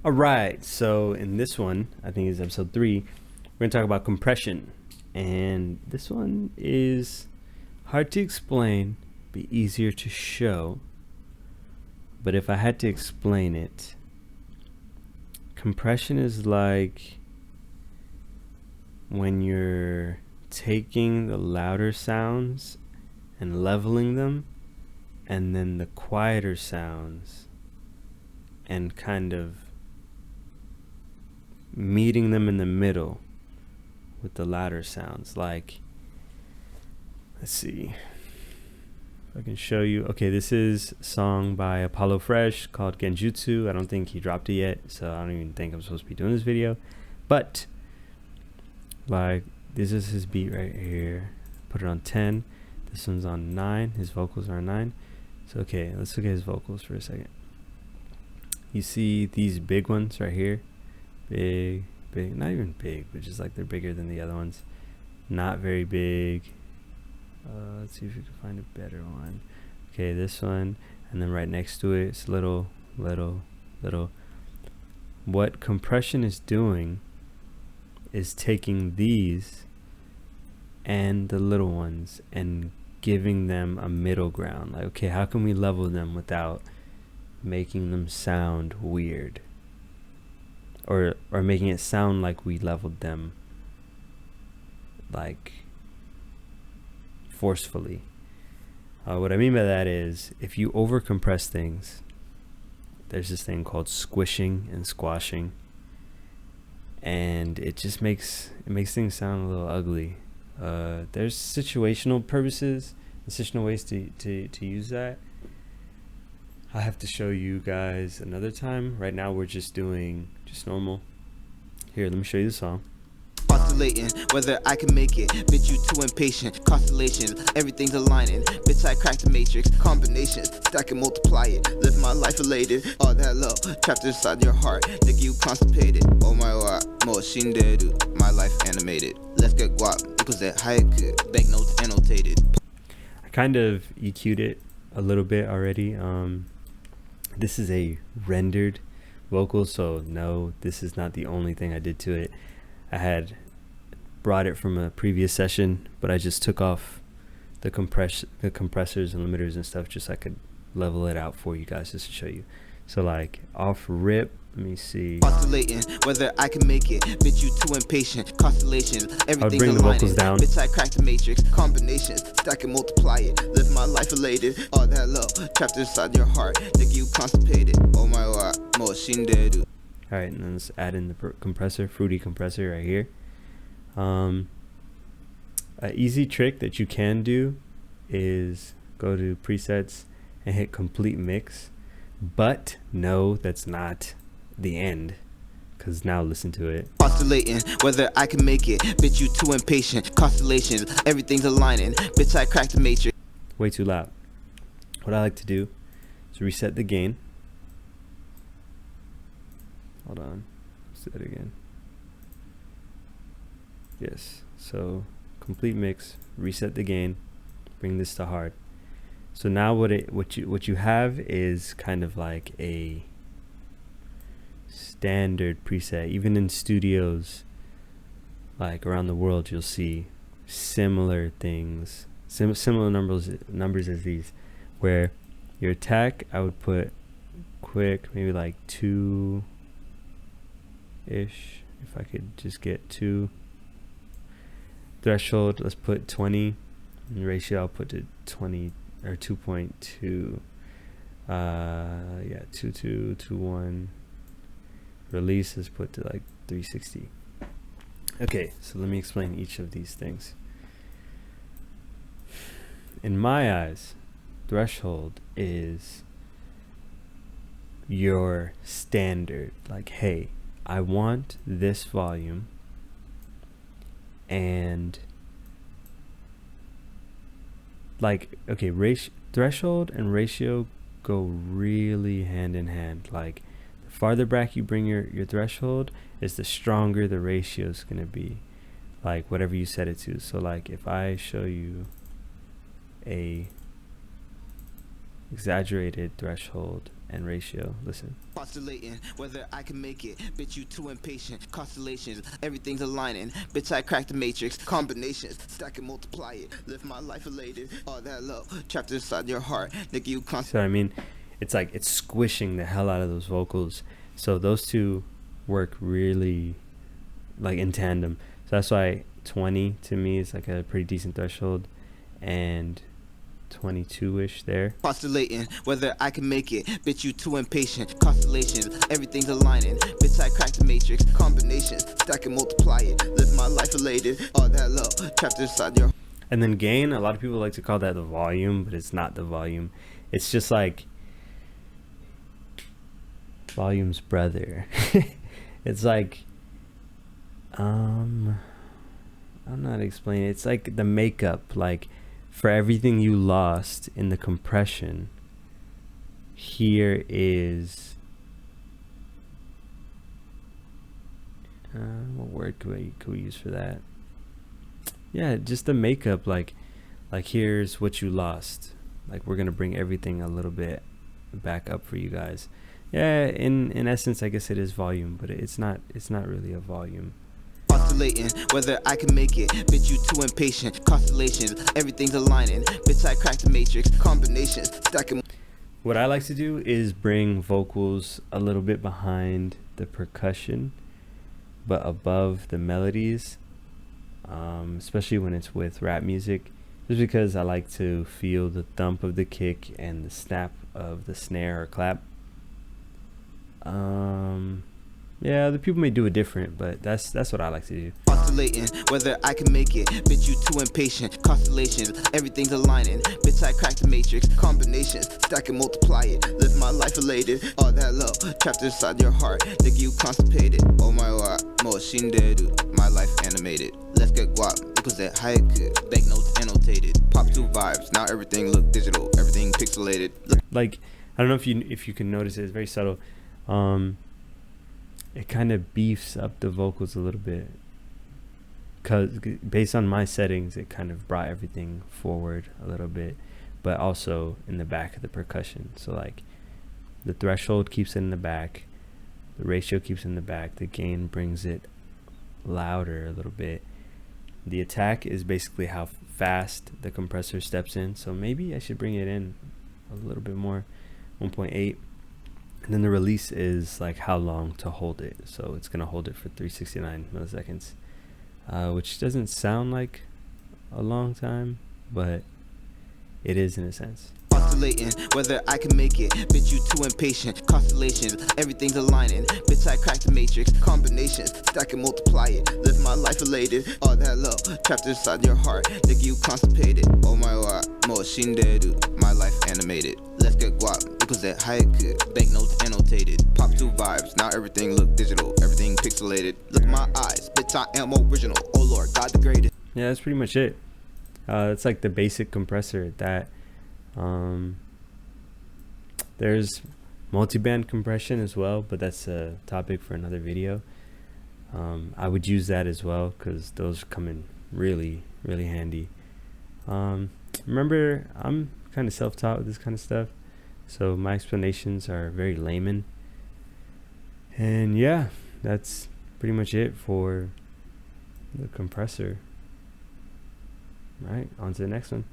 All right, so in this one, I think it's episode 3, we're going to talk about compression. And this one is hard to explain, be easier to show. But if I had to explain it, compression is like when you're taking the louder sounds and leveling them, and then the quieter sounds and kind of meeting them in the middle with the louder sounds. Like, let's see if I can show you. Okay, this is a song by Apollo Fresh called Genjutsu. I don't think he dropped it yet, so I don't even think I'm supposed to be doing this video. But like, this is his beat right here. Put it on 10. This one's on 9. His vocals are on 9. So okay, let's look at his vocals for a second. You see these big ones right here? Big, not even big, but just like they're bigger than the other ones. Not very big. Let's see if we can find a better one. Okay, this one, and then right next to it, it's little. What compression is doing is taking these and the little ones and giving them a middle ground. Like, okay, how can we level them without making them sound weird? Or making it sound like we leveled them, like, forcefully. What I mean by that is, if you over compress things, there's this thing called squishing and squashing, and it just makes things sound a little ugly. There's situational purposes and situational ways to use that. I'll have to show you guys another time. Right now we're just doing just normal. Here, let me show you the song. Oscillating, whether I can make it. Bitch, you too impatient. Constellations, everything's aligning. Bitch, I cracked the matrix. Combinations, stack and multiply it. Live my life elated. All that love trapped inside your heart. Nigga, you constipated. Oh my god, mo shinderu. My life animated. Let's get guap. Because that haiku. Banknotes annotated. I kind of EQ'd it a little bit already. This is a rendered vocal, so no, this is not the only thing I did to it. I had brought it from a previous session, but I just took off the compressors and limiters and stuff just so I could level it out for you guys, just to show you. So like off rip, let me see. Oscillating, whether I can make it. Bitch, you too impatient. Constellations, everything's I would bring the vocals down. Bitch, I cracked the matrix. Combinations, stack and multiply it. Live my life elated. All that love trapped inside your heart. Nigga, you constipated. Oh my god, mo shinderu. All right, and then let's add in the compressor, fruity compressor right here. An easy trick that you can do is go to presets and hit complete mix. But no, that's not the end, because now listen to it. Oscillating, whether I can make it. Bitch, you too impatient. Constellations, everything's aligning. Bitch, I cracked the matrix. Way too loud. What I like to do is reset the gain. Hold on, let's do that again. Yes, so complete mix, reset the gain, bring this to hard. So now what you have is kind of like a standard preset. Even in studios like around the world, you'll see similar things, similar numbers as these, where your attack, I would put quick, maybe like 2 ish, if I could just get 2. Threshold, let's put 20, and ratio I'll put to 20 or 2.2. Yeah, 2221. Release is put to like 360. Okay, so let me explain each of these things. In my eyes, threshold is your standard. Like, hey, I want this volume, and like, okay, threshold and ratio go really hand in hand. Like, the farther back you bring your threshold is the stronger the ratio is going to be, like whatever you set it to. So like if I show you a exaggerated threshold and ratio. Listen. Postulating whether I can make it. Bitch, you too impatient. Constellations, everything's aligning. Bitch, I cracked the matrix. Combinations, stack and multiply it. Live my life elated. All that love trapped inside your heart. Nigga, you So I mean, it's like it's squishing the hell out of those vocals. So those two work really like in tandem. So that's why 20 to me is like a pretty decent threshold, and 22-ish there. Postulating whether I can make it. Bitch, you too impatient. Constellations, everything's aligning. Bitch, I cracked the matrix. Combinations, stack and multiply it. Live my life elated. All that love trapped inside your. And then gain, a lot of people like to call that the volume, but it's not the volume. It's just like volume's brother. It's like I'm not explaining. It's like the makeup, like for everything you lost in the compression, here is what word could we use for that? Yeah, just the makeup, like here's what you lost. Like we're gonna bring everything a little bit back up for you guys. Yeah, in essence, I guess it is volume, but it's not really a volume. Postulating whether I can make it. Bitch, you too impatient. Constellations, everything's aligning. Bitch, I cracked the matrix. Combinations, stacking. What I like to do is bring vocals a little bit behind the percussion, but above the melodies, especially when it's with rap music, just because I like to feel the thump of the kick and the snap of the snare or clap. Yeah, other people may do it different, but that's what I like to do. Postulating whether I can make it. Bitch, you too impatient. Constellations, everything's aligning. Bitch, I cracked the matrix. Combinations, stack and multiply it. Live my life elated. All that love trapped inside your heart. Nigga, you constipated. Oh my god, mo shinderu. My life animated. Let's get guap. Because that haiku. Banknotes annotated. Pop 2 vibes. Now everything look digital. Everything pixelated. Like, I don't know if you can notice it. It's very subtle. It kind of beefs up the vocals a little bit, because based on my settings, it kind of brought everything forward a little bit, but also in the back of the percussion. So like the threshold keeps it in the back, the ratio keeps it in the back, the gain brings it louder a little bit. The attack is basically how fast the compressor steps in, so maybe I should bring it in a little bit more, 1.8. And then the release is like how long to hold it. So it's going to hold it for 369 milliseconds, which doesn't sound like a long time, but it is in a sense. Postulating whether I can make it. Bitch, you too impatient. Constellations, everything's aligning. Bitch, I cracked the matrix. Combinations, stack and multiply it. Live my life elated. All that love trapped inside your heart. Nigga, you constipated. Oh my god, mo shinderu. My life animated. Let's get guap. Because that haiku. Banknotes annotated. Pop 2 vibes. Now everything look digital. Everything pixelated. Look at my eyes. Bitch, I am original. Oh lord, God the greatest. Yeah, that's pretty much it. It's like the basic compressor that there's multi-band compression as well, but that's a topic for another video. I would use that as well because those come in really handy. Remember, I'm kind of self-taught with this kind of stuff, so my explanations are very layman. And yeah, that's pretty much it for the compressor. All right, on to the next one.